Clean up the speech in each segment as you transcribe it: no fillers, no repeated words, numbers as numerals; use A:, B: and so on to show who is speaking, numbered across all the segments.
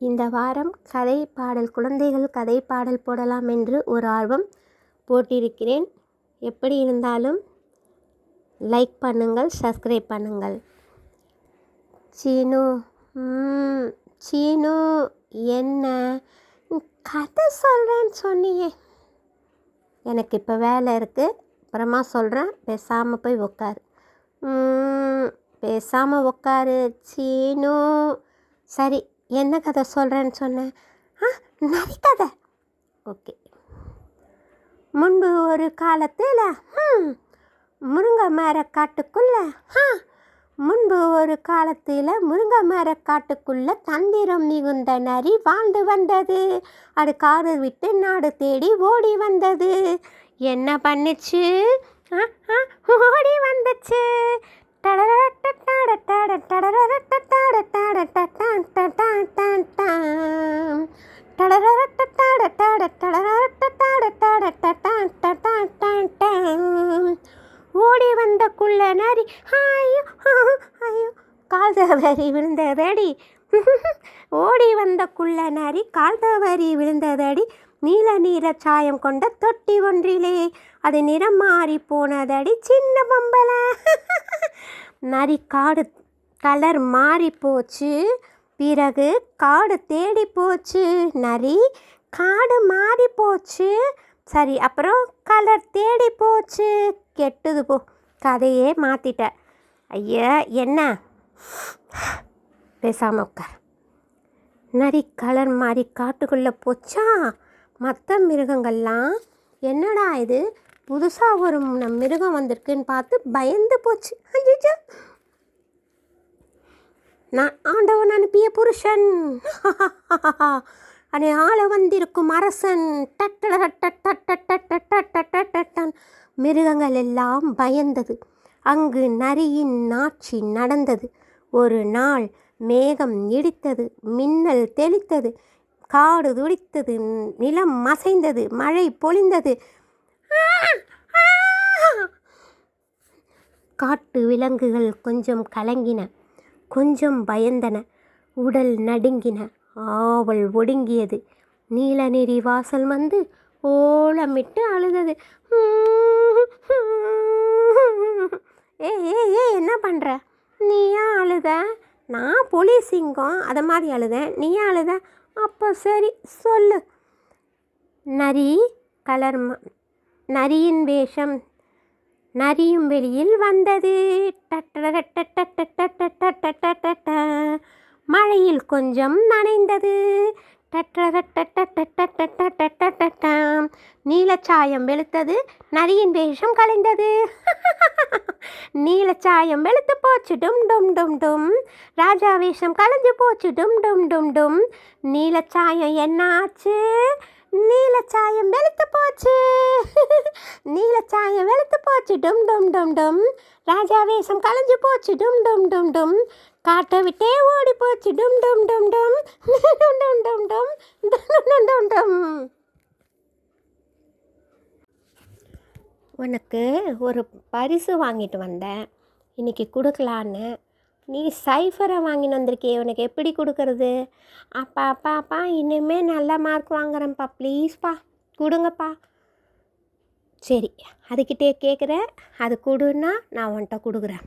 A: இந்த வாரம் கதை பாடல் குழந்தைகள் கதை பாடல் போடலாம் என்று ஒரு ஆர்வம் போட்டிருக்கிறேன். எப்படி இருந்தாலும் லைக் பண்ணுங்கள், சப்ஸ்கிரைப் பண்ணுங்கள். சீனு சீனு என்ன கதை சொல்கிறேன்னு சொன்னியே? எனக்கு இப்போ வேலை இருக்குது, அப்புறமா சொல்கிறேன். பேசாமல் போய் உக்காரு. பேசாமல் உக்காரு சீனு. சரி, என்ன கதை சொல்கிறேன்னு சொன்னேன்? நரி கதை. ஓகே. முன்பு ஒரு காலத்தில் முருங்கை மரக்காட்டுக்குள்ளே முருங்கை மரக்காட்டுக்குள்ளே தந்திரம் மிகுந்த நரி வாழ்ந்து வந்தது. அது காடு விட்டு நாடு தேடி ஓடி வந்தது. என்ன பண்ணுச்சு? ஓடி வந்துச்சு. ஓடி வந்த குள்ள நரி ஐயோ ஐயோ கால் தவறி விழுந்ததடி. ஓடி வந்த குள்ள நரி கால் தவறி விழுந்ததடி. நீல நீர சாயம் கொண்ட தொட்டி ஒன்றிலே அது நிறம் மாறி போனதடி. சின்ன பொம்பளை நரி காடு கலர் மாறி போச்சு. பிறகு காடு தேடி போச்சு. நரி காடு மாறி போச்சு. சரி, அப்புறம் கலர் தேடி போச்சு. கெட்டது போ, கதையே மாற்றிட்ட. ஐயா என்ன? பேசாமல் உட்கார். நரி கலர் மாறி காட்டுக்குள்ளே போச்சா. மற்ற மிருகங்கள்லாம் என்னடா இது புதுசாக ஒரு மிருகம் வந்திருக்குன்னு பார்த்து பயந்து போச்சு. ஐயோ, நான் ஆண்டவன் அனுப்பிய புருஷன், அதை ஆள வந்திருக்கும் அரசன். மிருகங்கள் எல்லாம் பயந்தது. அங்கு நரியின் ஆட்சி நடந்தது. ஒரு நாள் மேகம் இடித்தது, மின்னல் தெளித்தது, காடு துடித்தது, நிலம் மசைந்தது, மழை பொழிந்தது. காட்டு விலங்குகள் கொஞ்சம் கலங்கின, கொஞ்சம் பயந்தன, உடல் நடுங்கின, ஆவல் ஒடுங்கியது. நீலநெறி வாசல் வந்து ஓலமிட்டு அழுதது. ஏ என்ன பண்ணுற? நீ ஏன் அழுத? நான் புலி சிங்கம் அதை மாதிரி அழுதேன், நீ ஏன் அழுத? அப்போ சரி சொல்லு. நரி கலர் நரியின் வேஷம் நரியும் வெளியில் வந்தது. மழையில் கொஞ்சம் நனைந்தது. நீலச்சாயம் வெளுத்தது, நரியின் வேஷம் கலைந்தது. நீலச்சாயம் வெளுத்து போச்சு, டும் டும் டும் டும். ராஜா வேஷம் கலைஞ்சு போச்சு, டும் டும் டும் டும். நீலச்சாயம் என்னாச்சு? நீலச்சாயம் வெளுத்து போச்சு. நீலச்சாயம் வெளுத்து போச்சு, டும் டும் டும் டும். ராஜா வேஷம் கலைஞ்சு போச்சு, டும் டும் டும் டும். காட்டை விட்டே ஓடி போச்சு, டும் டும் டும் டும். டும் டும் டும் டும் டும் டும் டும். உனக்கு ஒரு பரிசு வாங்கிட்டு வந்தேன், இன்னைக்கு கொடுக்கலான்னு. நீ சைஃபரை வாங்கின்னு வந்திருக்கே, உனக்கு எப்படி கொடுக்கறது? அப்பா இனிமேல் நல்ல மார்க் வாங்குறேன்ப்பா, ப்ளீஸ்ப்பா கொடுங்கப்பா. சரி, அதுக்கிட்டே கேட்குறேன், அது கொடுன்னா நான் உன்கிட்ட கொடுக்குறேன்.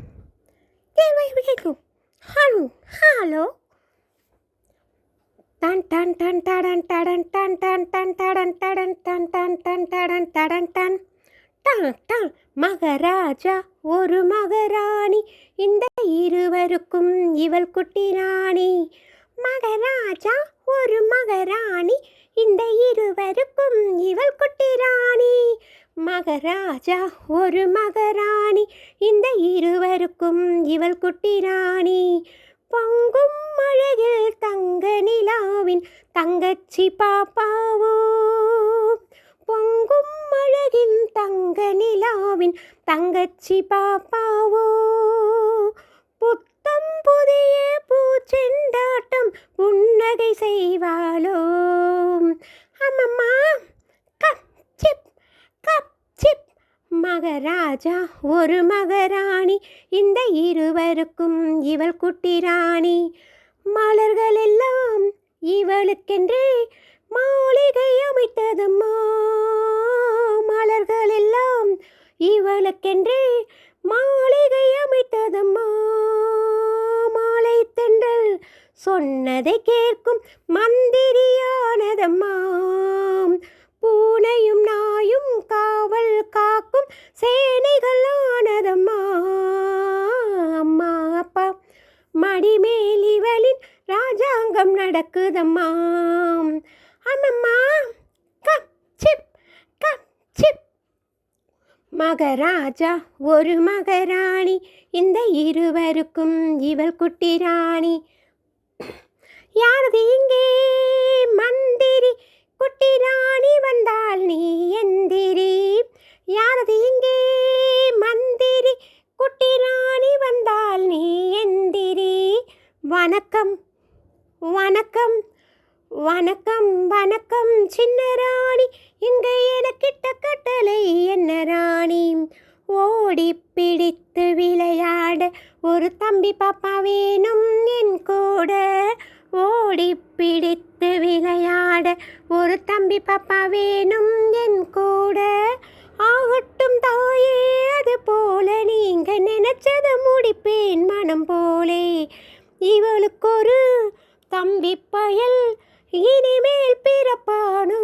A: ஹலோ ஹலோ டன் டன் டன் டடன் டடன் டன் டன் டன் டடன் டடன் டன் டன் டன் டடன் டடன் டன் டன் டன். மகாராஜா ஒரு மகாராணி, இந்த இருவருக்கும் இவள் குட்டி ராணி. மகாராஜா ஒரு மகாராணி, இந்த இருவருக்கும் இவள் குட்டி ராணி. மகாராஜா ஒரு மகாராணி, இந்த இருவருக்கும் இவள் குட்டி ராணி. பொங்கும் அழகில் தங்க நிலாவின் தங்கச்சி பாப்பாவோ. பொங்கும் அழகின் தங்க நிலாவின் தங்கச்சி பாப்பாவோ. புத்தம் புதிய பூச்செண்டாட்டம் புன்னகை செய்வாளோ. அம்மம்மா cup chip cup chip. Maharaja ஒரு மகாராணி, இந்த இருவருக்கும் இவள் குட்டி ராணி. மலர்கள் எல்லாம் இவள் இவளுக்கென்றே மாளிகை அமைத்ததம்மா. மலர்கள் எல்லாம் இவளுக்கென்றே மாளிகை அமைத்ததம்மா. மாலை தென்றல் சொன்னதை கேட்கும் மந்திரியானதம்மா. பூனையும் நாயும் காவல் காக்கும் சேனைகள் ஆனதம்மா. அம்மா அப்பா மடிமேல் இவளின் ராஜாங்கம் நடக்குதம்மா. அம்மம்மா கம் சிப் கம் சிப். மகராஜா ஒரு மகராணி, இந்த இருவருக்கும் இவள் குட்டி ராணி. யாரது இங்கே மந்திரி, குட்டி ராணி வந்தால் நீ எந்திரி. யாரது இங்கே மந்திரி, குட்டி ராணி வந்தால் நீ எந்திரி. வணக்கம் வணக்கம் வணக்கம் வணக்கம் சின்ன ராணி, இங்கே எனக்கிட்ட கட்டளை என்ன ராணி. ஓடி பிடித்து விளையாட ஒரு தம்பி பாப்பா வேணும் என் கூட. ஓடி பிடித்து விளையாட ஒரு தம்பி பாப்பா வேணும் என் கூட. ஆகட்டும் தாயே, அது போல நீங்க நினைச்சத முடிப்பேன் மனம் போலே. இவளுக்கு ஒரு தம்பி பயல் இனிமேல் பிறப்பானோ.